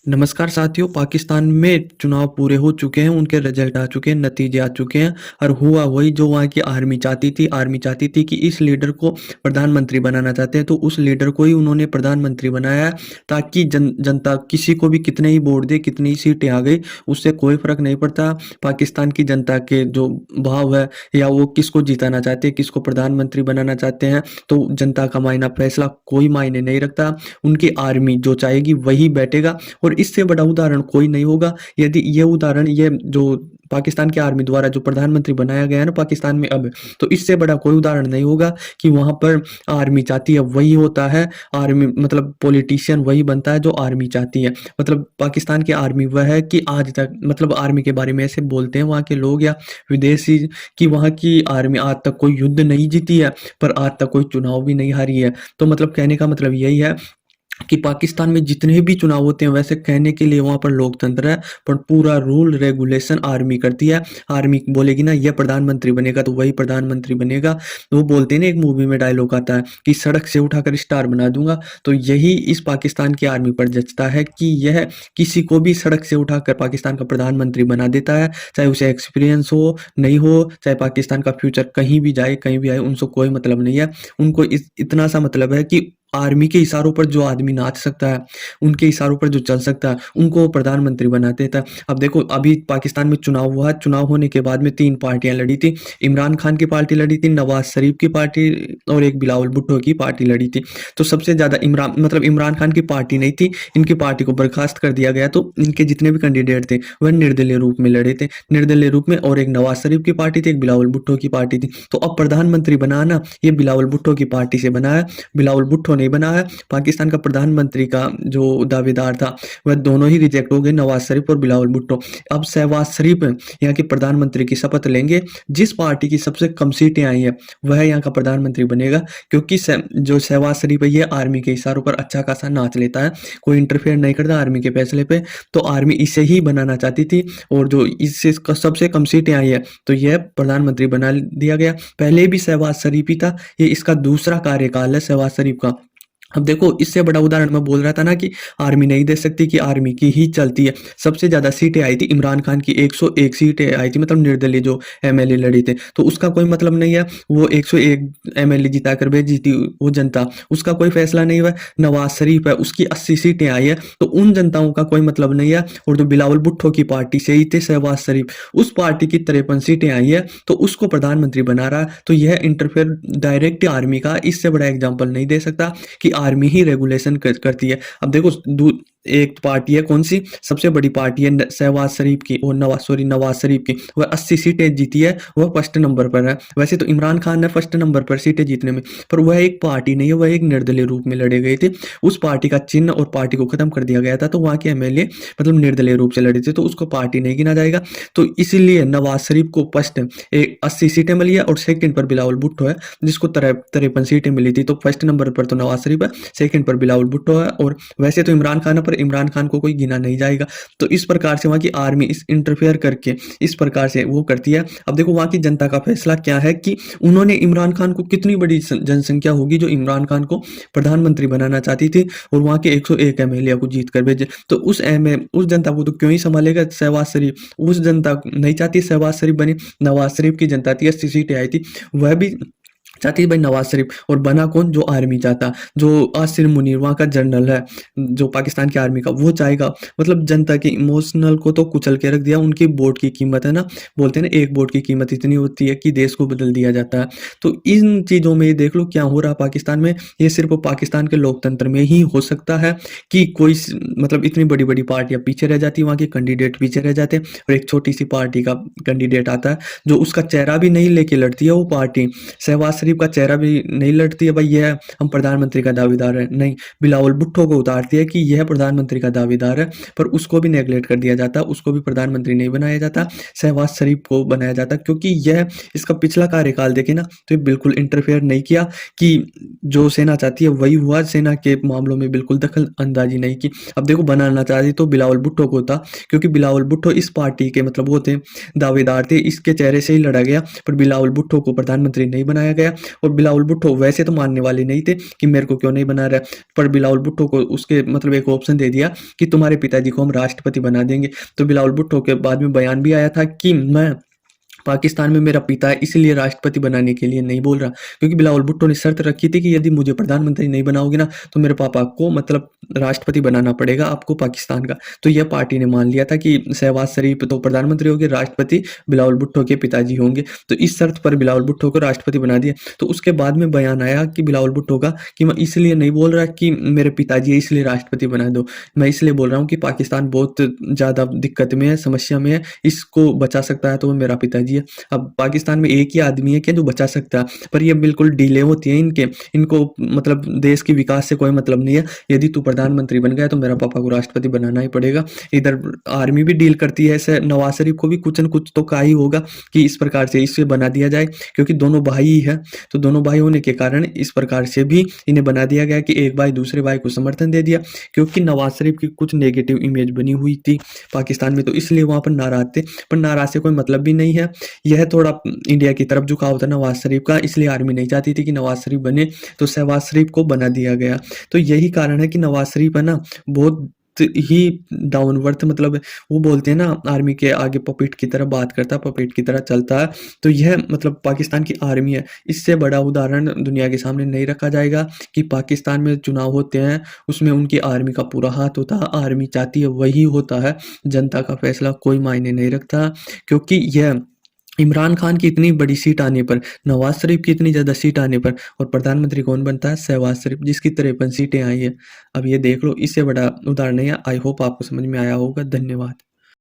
नमस्कार साथियों, पाकिस्तान में चुनाव पूरे हो चुके हैं, उनके रिजल्ट आ चुके हैं, नतीजे आ चुके हैं और हुआ वही जो वहाँ की आर्मी चाहती थी। आर्मी चाहती थी कि इस लीडर को प्रधानमंत्री बनाना चाहते हैं, तो उस लीडर को ही उन्होंने प्रधानमंत्री बनाया है, ताकि जनता किसी को भी कितने ही वोट दे, कितनी ही सीटें आ गई, उससे कोई फ़र्क नहीं पड़ता। पाकिस्तान की जनता के जो भाव है या वो किसको जिताना चाहते हैं, किसको प्रधानमंत्री बनाना चाहते हैं, तो जनता का मायना फैसला कोई मायने नहीं रखता। उनकी आर्मी जो चाहेगी वही बैठेगा और इससे बड़ा उदाहरण कोई नहीं होगा। यदि ये उदाहरण ये जो पाकिस्तान की आर्मी द्वारा जो प्रधानमंत्री बनाया गया है ना पाकिस्तान में अब, तो इससे बड़ा कोई उदाहरण नहीं होगा कि वहाँ पर आर्मी चाहती है वही होता है। आर्मी मतलब पॉलिटिशियन वही बनता है जो आर्मी चाहती है। मतलब पाकिस्तान की आर्मी वह है कि आज तक मतलब आर्मी के बारे में ऐसे बोलते हैं वहाँ के लोग या विदेशी कि वहाँ की आर्मी आज तक कोई युद्ध नहीं जीती है, पर आज तक कोई चुनाव भी नहीं हारी है। तो मतलब कहने का मतलब यही है कि पाकिस्तान में जितने भी चुनाव होते हैं वैसे कहने के लिए वहाँ पर लोकतंत्र है, पर पूरा रूल रेगुलेशन आर्मी करती है। आर्मी बोलेगी ना ये प्रधानमंत्री बनेगा तो वही प्रधानमंत्री बनेगा। वो बोलते हैं ना, एक मूवी में डायलॉग आता है कि सड़क से उठाकर स्टार बना दूंगा, तो यही इस पाकिस्तान की आर्मी पर जचता है कि यह किसी को भी सड़क से उठाकर पाकिस्तान का प्रधानमंत्री बना देता है, चाहे उसे एक्सपीरियंस हो नहीं हो, चाहे पाकिस्तान का फ्यूचर कहीं भी जाए कहीं भी आए, उनको कोई मतलब नहीं है। उनको इतना सा मतलब है कि आर्मी के इशारों पर जो आदमी नाच सकता है, उनके इशारों पर जो चल सकता है, उनको वो प्रधानमंत्री बना देता है। अब देखो, अभी पाकिस्तान में चुनाव हुआ, चुनाव होने के बाद में 3 पार्टियां लड़ी थी। इमरान खान की पार्टी लड़ी थी, नवाज शरीफ की पार्टी और एक बिलावल भुट्टो की पार्टी लड़ी थी। तो सबसे ज़्यादा इमरान खान की पार्टी नहीं थी, इनकी पार्टी को बर्खास्त कर दिया गया। तो इनके जितने भी कैंडिडेट थे वह निर्दलीय रूप में लड़े थे, निर्दलीय रूप में, और एक नवाज शरीफ की पार्टी थी, एक बिलावल भुट्टो की पार्टी थी। तो अब प्रधानमंत्री बनाना ये बिलावल भुट्टो की पार्टी से बना है, बिलावल भुट्टो नहीं बना है। पाकिस्तान का प्रधानमंत्री का जो दावेदार था वह दोनों ही रिजेक्ट हो गए, नवाज शरीफ और बिलावल भुट्टो। अब शहबाज शरीफ यहाँ के प्रधानमंत्री की शपथ लेंगे। जिस पार्टी की सबसे कम सीटें आई है वह यहाँ का प्रधानमंत्री बनेगा, क्योंकि जो शहबाज शरीफ है ये आर्मी के इशारों पर अच्छा खासा नाच लेता है, कोई इंटरफेयर नहीं करता आर्मी के फैसले पे। तो आर्मी इसे ही बनाना चाहती थी, और जो इससे सबसे कम सीटें आई है तो यह प्रधानमंत्री बना दिया गया। पहले भी शहबाज शरीफ ही था, ये इसका दूसरा कार्यकाल है शहबाज शरीफ का। अब देखो, इससे बड़ा उदाहरण मैं बोल रहा था ना कि आर्मी नहीं दे सकती, कि आर्मी की ही चलती है। सबसे ज़्यादा सीटें आई थी इमरान खान की, 101 सीटें आई थी, मतलब निर्दलीय जो एमएलए लड़ी थे। तो उसका कोई मतलब नहीं है, वो 101 एमएलए जिता कर भेजी थी वो जनता, उसका कोई फैसला नहीं हुआ। नवाज शरीफ है, उसकी 80 सीटें आई है, तो उन जनताओं का कोई मतलब नहीं है। और जो बिलावल भुट्टो की पार्टी से ही थे शहबाज शरीफ, उस पार्टी की 53 सीटें आई है, तो उसको प्रधानमंत्री बना रहा है। तो यह इंटरफेयर डायरेक्ट आर्मी का, इससे बड़ा एग्जाम्पल नहीं दे सकता कि आर्मी ही रेगुलेशन करती है। अब देखो, एक पार्टी है, कौन सी सबसे बड़ी पार्टी है शहबाज शरीफ की, और नवाज शरीफ की, वह 80 सीटें जीती है, वह फर्स्ट नंबर पर है। वैसे तो इमरान खान है फर्स्ट नंबर पर सीटें जीतने में, पर वह एक पार्टी नहीं है, वह एक निर्दलीय रूप में लड़े गए थे। उस पार्टी का चिन्ह और पार्टी को खत्म कर दिया गया था, तो वहाँ के एमएलए मतलब निर्दलीय रूप से लड़े थे, तो उसको पार्टी नहीं गिना जाएगा। तो इसीलिए नवाज शरीफ को फर्स्ट 80 सीटें मिली है, और सेकंड पर बिलावल भुट्टो है जिसको 53 सीटें मिली थी। तो फर्स्ट नंबर पर तो नवाज शरीफ है, सेकंड पर बिलावल भुट्टो है, और वैसे तो इमरान खान है, पर इमरान खान को कोई गिना नहीं जाएगा। तो इस प्रकार से वहाँ की आर्मी इस इंटरफेयर करके इस प्रकार से वो करती है। अब देखो, वहाँ की जनता का फैसला क्या है कि उन्होंने इमरान खान को, कितनी बड़ी जनसंख्या होगी जो इमरान खान को प्रधानमंत्री बनाना चाहती थी, और वहाँ के 101 एमएलए को जीत कर भेजे। तो उस जनता को तो क्यों ही संभालेगा शहबाज शरीफ। उस जनता नहीं चाहती शहबाज शरीफ बने। नवाज शरीफ की जनता थी, 80 सीटें आई थी, वह भी चाहती है भाई नवाज शरीफ, और बना कौन, जो आर्मी चाहता, जो आसिर मुनीर वहाँ का जनरल है जो पाकिस्तान की आर्मी का, वो चाहेगा। मतलब जनता के इमोशनल को तो कुचल के रख दिया। उनकी वोट की कीमत है ना, बोलते हैं ना, एक वोट की कीमत इतनी होती है कि देश को बदल दिया जाता है। तो इन चीज़ों में देख लो क्या हो रहा है पाकिस्तान में। ये सिर्फ पाकिस्तान के लोकतंत्र में ही हो सकता है कि कोई मतलब इतनी बड़ी बड़ी पार्टियां पीछे रह जाती, वहाँ के कैंडिडेट पीछे रह जाते, और एक छोटी सी पार्टी का कैंडिडेट आता है जो उसका चेहरा भी नहीं लेके लड़ती है वो पार्टी। शहबाज शरीफ का चेहरा भी नहीं लड़ती है भाई यह हम प्रधानमंत्री का दावेदार है, नहीं, बिलावल भुट्टो को उतारती है कि यह प्रधानमंत्री का दावेदार है, पर उसको भी नेगलेक्ट कर दिया जाता, उसको भी प्रधानमंत्री नहीं बनाया जाता, शहबाज शरीफ को बनाया जाता, क्योंकि यह इसका पिछला कार्यकाल देखे ना तो ये बिल्कुल इंटरफेयर नहीं किया, कि जो सेना चाहती है वही हुआ, सेना के मामलों में बिल्कुल दखल अंदाजी नहीं की। अब देखो, बनाना चाहती तो बिलावल भुट्टो को था, क्योंकि बिलावल भुट्टो इस पार्टी के मतलब वो थे, दावेदार थे, इसके चेहरे से ही लड़ा गया, पर बिलावल भुट्टो को प्रधानमंत्री नहीं बनाया गया। और बिलावल भुट्टो वैसे तो मानने वाले नहीं थे कि मेरे को क्यों नहीं बना रहा है, पर बिलावल भुट्टो को उसके मतलब एक ऑप्शन दे दिया कि तुम्हारे पिताजी को हम राष्ट्रपति बना देंगे। तो बिलावल भुट्टो के बाद में बयान भी आया था कि मैं पाकिस्तान में मेरा पिता है इसलिए राष्ट्रपति बनाने के लिए नहीं बोल रहा, क्योंकि बिलावल भुट्टो ने शर्त रखी थी कि यदि मुझे प्रधानमंत्री नहीं बनाओगे ना तो मेरे पापा को मतलब राष्ट्रपति बनाना पड़ेगा आपको पाकिस्तान का। तो यह पार्टी ने मान लिया था कि शहबाज शरीफ तो प्रधानमंत्री होंगे, राष्ट्रपति बिलावल भुट्टो के पिताजी होंगे। तो इस शर्त पर बिलावल भुट्टो को राष्ट्रपति बना दिया। तो उसके बाद में बयान आया कि बिलावल भुट्टो का कि मैं इसलिए नहीं बोल रहा कि मेरे पिताजी है इसलिए राष्ट्रपति बना दो, मैं इसलिए बोल रहा हूँ कि पाकिस्तान बहुत ज़्यादा दिक्कत में है, समस्या में है, इसको बचा सकता है तो वो मेरा पिताजी है। अब पाकिस्तान में एक ही आदमी है क्या जो बचा सकता है, पर ये बिल्कुल डिले होती है इनको मतलब देश के विकास से कोई मतलब नहीं है। यदि तू प्रधानमंत्री बन गया तो मेरा पापा को राष्ट्रपति बनाना ही पड़ेगा। इधर आर्मी भी डील करती है ऐसे, नवाज शरीफ को भी कुछ न कुछ तो कहा ही होगा कि इस प्रकार से इसे बना दिया जाए, क्योंकि दोनों भाई ही है। तो दोनों भाई होने के कारण इस प्रकार से भी इन्हें बना दिया गया कि एक भाई दूसरे भाई को समर्थन दे दिया, क्योंकि नवाज शरीफ की कुछ नेगेटिव इमेज बनी हुई थी पाकिस्तान में, तो इसलिए वहां पर नाराज थे। पर नाराज से कोई मतलब भी नहीं है, यह थोड़ा इंडिया की तरफ झुकाव था नवाज शरीफ का, इसलिए आर्मी नहीं चाहती थी कि नवाज शरीफ बने, तो शहबाज शरीफ को बना दिया गया। तो यही कारण है कि नवाज शरीफ है ना बहुत ही डाउन वर्थ, मतलब वो बोलते हैं ना आर्मी के आगे पपेट की तरह बात करता है, पपेट की तरह चलता है। तो यह मतलब पाकिस्तान की आर्मी है, इससे बड़ा उदाहरण दुनिया के सामने नहीं रखा जाएगा कि पाकिस्तान में चुनाव होते हैं उसमें उनकी आर्मी का पूरा हाथ होता है, आर्मी चाहती है वही होता है, जनता का फैसला कोई मायने नहीं रखता। क्योंकि यह इमरान खान की इतनी बड़ी सीट आने पर, नवाज शरीफ की इतनी ज़्यादा सीट आने पर, और प्रधानमंत्री कौन बनता है? शहबाज शरीफ, जिसकी 53 सीटें आई है। अब ये देख लो, इससे बड़ा उदाहरण नहीं है। आई होप आपको समझ में आया होगा। धन्यवाद।